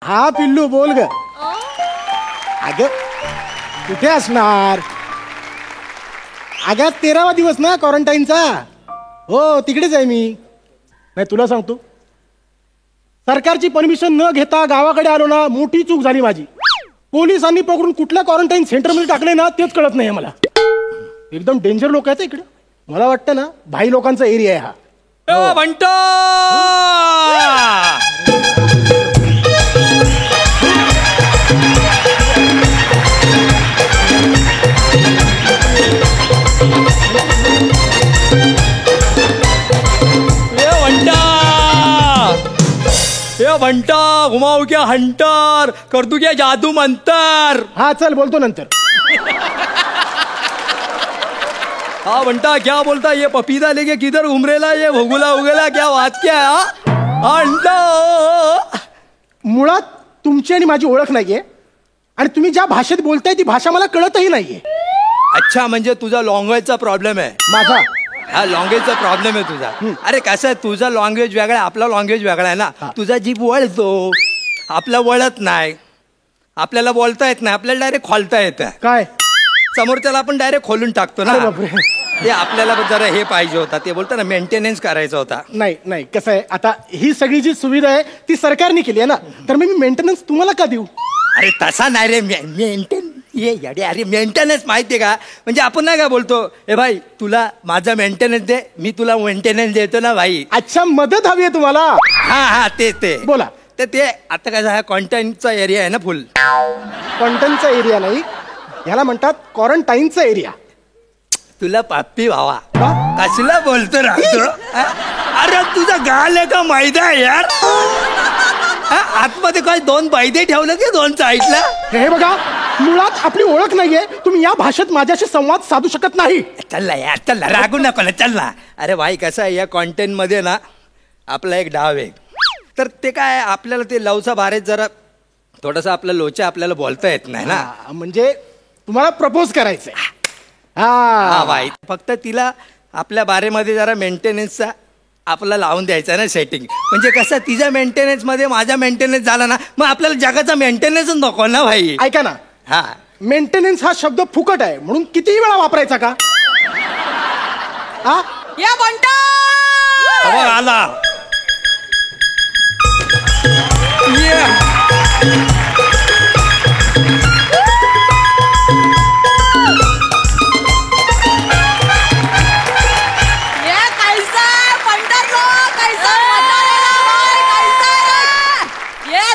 हा पिल्लू बोल ग. अगं कुठे असणार? अगं 13वा दिवस ना क्वारंटाईनचा. हो तिकडेच आहे मी. नाही तुला सांगतो, सरकारची परमिशन न घेता गावाकडे आलो ना, मोठी चूक झाली माझी. पोलिसांनी पकडून कुठल्या क्वारंटाईन सेंटरमध्ये टाकले ना तेच कळत नाही मला. एकदम डेंजर लोक आहेत इकडे. मला वाटतं ना भाई लोकांचा एरिया आहे हा. बंटो बंटा घुमाऊ क्या हंटर कर दू क्या जादू मंतर. हा चल बोलतो नंतर. हाँ बंटा क्या बोलता, ये पपीता लेके किधर घूम रेला, ये भगुला उगेला क्या वाच क्या अंडा. मुळात तुमची आणि माझी ओळख नाहीये आणि तुम्ही ज्या भाषेत बोलताय ती भाषा मला कळतही नाहीये. अच्छा म्हणजे तुझा लँग्वेजचा प्रॉब्लेम आहे. माझा हा लँग्वेजचा प्रॉब्लेम आहे तुझा. अरे कसं आहे, तुझा लँग्वेज वेगळा आहे, आपला लँग्वेज वेगळा आहे ना. तुझा जीभ वळतो, आपला वळत नाही. आपल्याला बोलता येत नाही, आपल्याला डायरेक्ट खोलता येतं. काय समोरच्याला आपण डायरेक्ट खोलून टाकतो ना. ते आपल्याला जरा हे पाहिजे होता, ते बोलतो ना मेंटेनन्स करायचा होता. नाही नाही कसं आहे, आता ही सगळी जी सुविधा आहे ती सरकारने केली आहे ना, तर मी मेंटेनन्स तुम्हाला का देऊ? अरे तसा नाही रे, अरे मेंटेनन्स माहितीये का, म्हणजे आपण नाही का बोलतो, ए भाई तुला माझा मेंटेनन्स दे, मी तुला मेंटेनन्स देतो ना भाई. अच्छा मदत हवी आहे तुम्हाला? हा हा ते बोला. तर ते आता काय झालं, कॉन्टेंटचा एरिया आहे ना फुल. कॉन्टनचा एरिया नाही, ह्याला म्हणतात क्वारंटाईनचा एरिया. तुला पाप्पी भावा का? कसला बोलतो राहतो. अरे तुझा गाल आहे का मैदा आहे यार. आतमध्ये काय दोन बैदे ठेवलं की दोन साईडला. हे बघा, मुळात आपली ओळख नाहीये, तुम्ही या भाषेत माझ्याशी संवाद साधू शकत नाही. चल ना यार, चल ना, रागू नको ना, चल ना. अरे भाई कसं आहे, या कॉन्टेंट मध्ये ना आपला एक डाव आहे. तर ते काय आपल्याला ते लवचा भारेत जरा थोडंसं आपलं लोचा आपल्याला बोलता येत नाही ना. म्हणजे तुम्हाला प्रपोज करायचंय? हा भाई, फक्त तिला आपल्या बारेमध्ये जरा मेंटेनन्सचा आपला लावून द्यायचा ना सेटिंग. म्हणजे कसं तिच्या मेंटेनन्स मध्ये माझा मेंटेनन्स झाला ना, मग आपल्याला जगाचा मेंटेनन्सच नको ना भाई. ऐका ना, हा मेंटेनन्स हा शब्द फुकट आहे म्हणून कितीही वेळा वापरायचा का? या बंटा आला.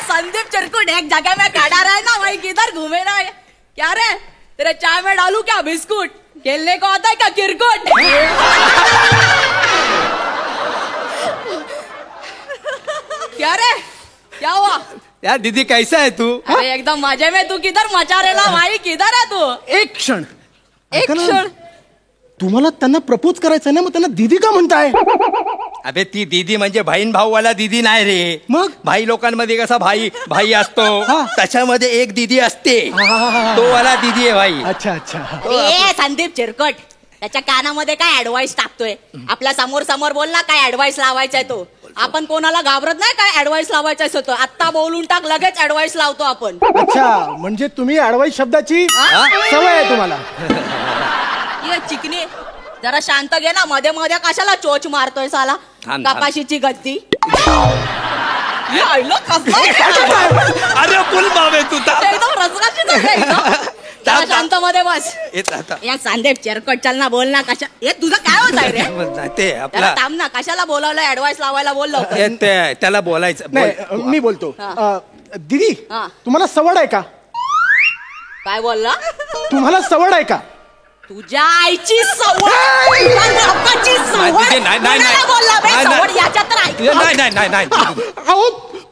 संदीप चिरकुट एक जगह में खड़ा रहे ना, वही किधर घूमे ना. क्या रे, तेरे चाय में डालू क्या बिस्कुट? खेलने को आता है क्या क्रिकेट? क्या रे, क्या हुआ? यार दीदी कैसा है तू? अरे एकदम मजे में. तू किधर मचा रेला भाई, किधर है तू? एक क्षण. तुम्हाला त्यांना प्रपोज करायचं ना, मग त्यांना दीदी का म्हणताय? अबे ती दीदी म्हणजे बहीण भाऊवाला दीदी नाही रे. मग भाई लोकांमध्ये कसा भाई असतो, त्याच्यामध्ये एक दीदी असते, तो वाला दीदी आहे भाई. अच्छा अच्छा. अरे संदीप चिरकट, त्याच्या कानामध्ये काय ऍडवाइस टाकतोय? आपल्या समोर समोर बोल ना, काय ऍडवाइस लावायचाय तो. आपण कोणाला घाबरत नाही, काय ऍडवाइस लावायचा होतो. आत्ता बोलून टाक, लगेच ऍडवाइस लावतो आपण. अच्छा, म्हणजे तुम्ही ऍडवाइस शब्दाची सवय आहे तुम्हाला? ये चिकनी जरा शांत घे ना, मध्ये मध्ये कशाला चोच मारतोय साला. कपाशीची गद्दी. अरे फुल बाबे तू एकदम रसराची. शांत मध्ये बस. या संदीप चिरकट, चल ना, बोल ना. कशा हे तुझं काय होत आहे रे? ते आपला थांब ना, कशाला बोलावलं? ऍडवाइस लावायला बोललो. त्याला बोलायचं. नाही मी बोलतो. दीदी तुम्हाला सवड आहे का? काय बोलला? तुम्हाला सवड आहे का? तुझ्या आईची सवड, अहो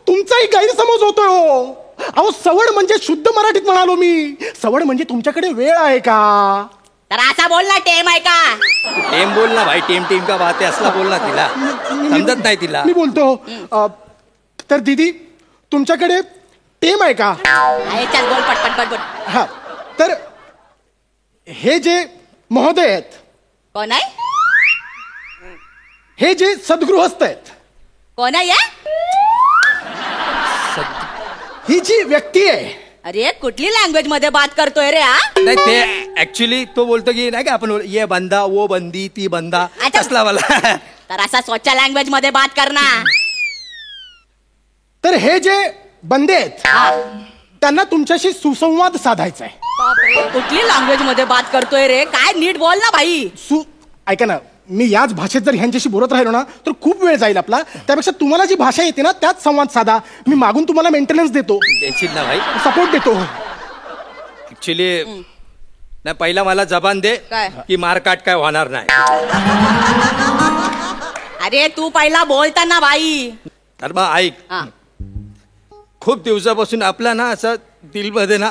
तुमचाही गैरसमज होतोय हो. अहो सवड म्हणजे शुद्ध मराठीत म्हणालो मी. सवड म्हणजे तुमच्याकडे वेळ आहे का? तर असा बोल ना, टेम आहे का? टेम बोल ना भाई, टेम का बात आहे असला बोल ना. तिला समजत नाही तिला. मी बोलतो. तर दीदी तुमच्याकडे टेम आहे का? चल बोल पटपट बोल. हा तर हे जे महोदय आहेत, कोण आहे? हे जे सद्गृहस्थ आहेत, कोण आहे? ही जी व्यक्ती आहे अरे कुठली लँग्वेज मध्ये बात करतोय रे हा नाही ते ऍक्च्युली तो बोलतो की नाही का आपण ये बंदा वो बंदी ती बंदा अच्छा. असला मला तर असा स्वच्छ लँग्वेज मध्ये बात कर ना तर हे जे बंदे आहेत हा. त्यांना तुमच्याशी सुसंवाद साधायचा आहे. बापरे, कुठली लँग्वेज मध्ये बात करतोय रे काय नीट बोल ना भाई ऐका ना मी याच भाषेत जर ह्यांच्याशी बोलत राहिलो ना तर खूप वेळ जाईल आपला. त्यापेक्षा तुम्हाला जी भाषा येते ना त्यात संवाद साधा. मी मागून तुम्हाला मेंटेनन्स देतो, द्यायची ना भाई सपोर्ट देतो. ऍक्च्युली नाही पहिला मला जबान दे काय? की मारकाट काय होणार नाही. अरे तू पहिला बोलताना भाई तर मग ऐक हा. खूप दिवसापासून आपला ना असं दिलमध्ये ना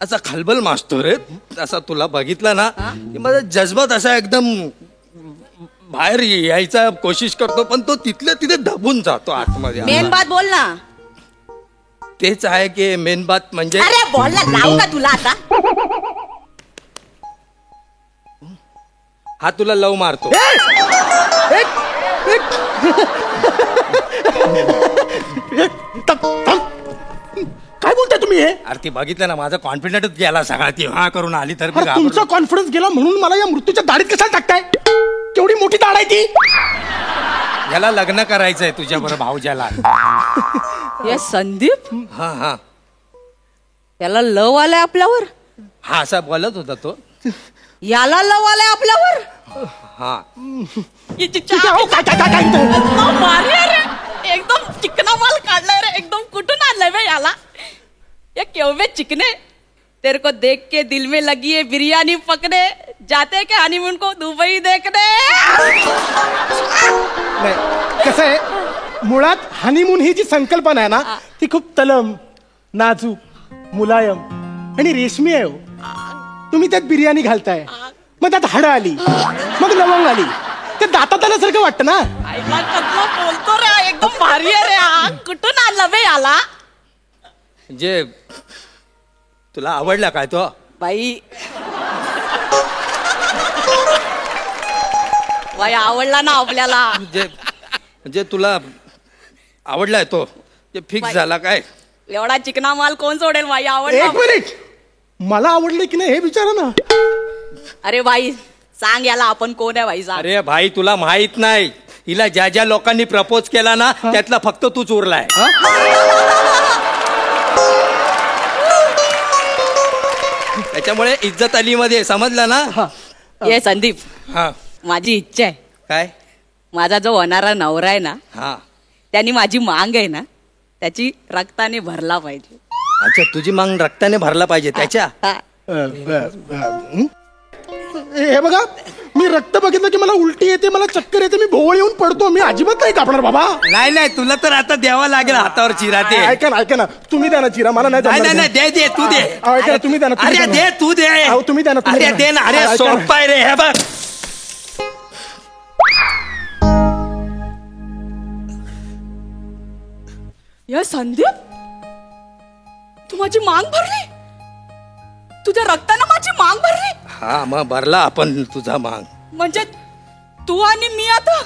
असा खलबल मासतो रे. असा तुला बघितला ना की माझा जज्बात असा एकदम बाहेर यायचा कोशिश करतो पण तो तिथल्या तिथे दबून जातो आतमध्ये. मेन बात बोल ना तेच आहे की मेन बात म्हणजे अरे बोल ना लावू का तुला आता हा तुला लव मारतो. काय बोलताय तुम्ही हे? अरे ती बघितलं ना माझा कॉन्फिडंटच गेला सगळा. ती हा करून आली तर मी अरे, तुमचा घाबरलो. कॉन्फिडन्स गेला म्हणून मला या मृत्यूच्या दाढीत कशाला टाकताय? केवढी मोठी दाढ आहे ती. याला लग्न करायचंय तुझ्या बरोबर भाऊजाला. हे संदीप हा हा याला लव आलाय आपल्यावर हा असा बोलत होता तो. याला लव आलाय आपल्यावर हा अहो, काय? एकदम भारी आहे रे एकदम चिकना माल काढलाय रे एकदम कुठून आणलाय बे याला ये केवढे चिकने तेरे को देख के दिल में लगी है बिरयानी पकने जाते के हनीमून को दुबई देखने नाही कसं आहे मुळात हनीमून ही जी संकल्पना आहे ना ती खूप तलम नाजूक मुलायम आणि रेशमी आहे हो. तुम्ही त्यात बिर्याणी घालताय मग त्यात हाडं आली मग लवंग आली ते दातात आल्यासारखं वाटतं ना. आईला कसला बोलतो रे एकदम भारी आहे रे हा कुठून आणला बे याला म्हणजे तुला आवडला काय तो. बाई बाई आवडला ना आपल्याला म्हणजे तुला आवडलाय तो फिक्स बाई. झाला काय. एवढा चिकना माल कोण सोडेल बाई एक आवडला मिनिट मला आवडलं की नाही हे विचारा ना. अरे बाई सांग याला आपण कोण आहे बाई सांग अरे भाई तुला माहित नाही हिला ज्या ज्या लोकांनी प्रपोज केला ना त्यातला फक्त तूच उरलाय. त्याच्यामुळे इज्जत अली मध्ये समजलं ना. ये संदीप हा माझी इच्छा आहे काय माझा जो होणारा नवरा आहे ना हा त्यांनी माझी मांग आहे ना त्याची रक्ताने भरला पाहिजे. अच्छा तुझी मांग रक्ताने भरला पाहिजे त्याच्या. हा. हे बघा मी रक्त बघितलं की मला उलटी येते मला चक्कर येते मी भोवळ येऊन पडतो. मी अजिबात नाही कापणार बाबा. नाही नाही तुला तर आता द्यावा लागेल हातावर चिरा ते. ऐका ना तुम्ही द्या ना चिरा मला नाही नाही जमणार. नाही दे दे तू दे. अहो, ऐका ना, तुम्ही द्या ना, तुम्ही अरे द्या ना. दे तू दे. अहो, तुम्ही द्या ना, तुम्ही अरे द्या दे ना. ना. अरे ऐका ना. सोपाय रे हे बघ. ये संदीप तू माझी मांग भरली तुझ्या रक्तानं माझी मांग भरली हा मग भरला आपण तुझा मांग. म्हणजे तू आणि मी आता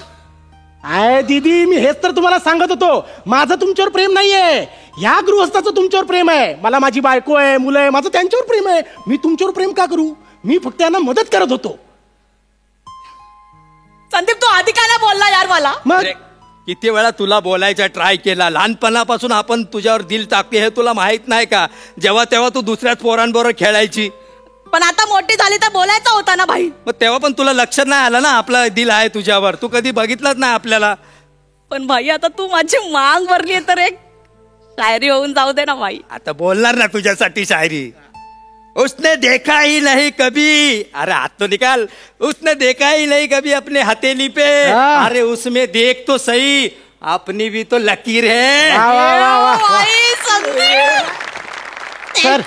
आय दीदी मी हेच तर तुम्हाला सांगत होतो माझं तुमच्यावर प्रेम नाहीये ह्या गृहस्थाचं तुमच्यावर प्रेम आहे. मला माझी बायको आहे मुलं आहे माझं त्यांच्यावर प्रेम आहे. मी तुमच्यावर प्रेम का करू मी फक्त यांना मदत करत होतो. संदीप तू आधी काय नाही बोलला यार मला मग अरे, किती वेळा तुला बोलायचा ट्राय केला. लहानपणापासून आपण तुझ्यावर दिल टाकते हे तुला माहित नाही का. जेव्हा तेव्हा तू दुसऱ्याच पोरांबरोबर खेळायची. पण आता मोठी झाली तर बोलायचा होता ना भाई. मग तेव्हा पण तुला लक्षात नाही आलं ना आपला दिल आहे तुझ्यावर. तू कधी बघितलंच नाही आपल्याला. पण भाई आता तू माझी मांग भरली तर एक शायरी होऊन जाऊ दे ना भाई. आता बोलणार ना तुझ्यासाठी शायरी. उसने देखा ही नहीं कभी. अरे हाथ तो निकाल. उसने देखा ही नहीं कभी अपने हथेली पे. हाँ। अरे उसमें देख तो सही अपनी भी तो लकीर है. वा, वा, वा, वा, वा. भाई, संदीप. सर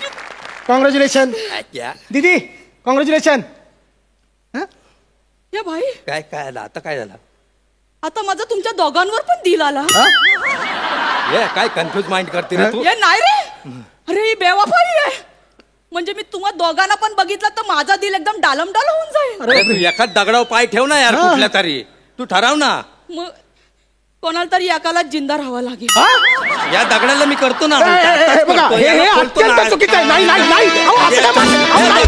कॉंग्रॅच्युलेशन क्या दीदी कॉंग्रॅच्युलेशन. ये भाई काय काय झालं आता काय झालं. आता माझा तुमच्या दोघांवर पण दिल आला. ये काय कन्फ्युज माइंड करते रे तू. ये नाही रे अरे ही बेवफाई आहे. म्हणजे मी तुम्हा दोघांना पण बघितलं तर माझा दिल एकदम डालमडाल होऊन जाईल. अरे तू एखाद दगडावर पाय ठेव ना यार कुठल्या तरी. तू ठराव ना. मग कोणाला तरी एकाला जिंदा राहावं लागेल. या दगडाला मी करतो ना बघा हे अत्यंत चुकीचं आहे. नाही नाही नाही अहो, असं काय म्हणता? अहो, नाही,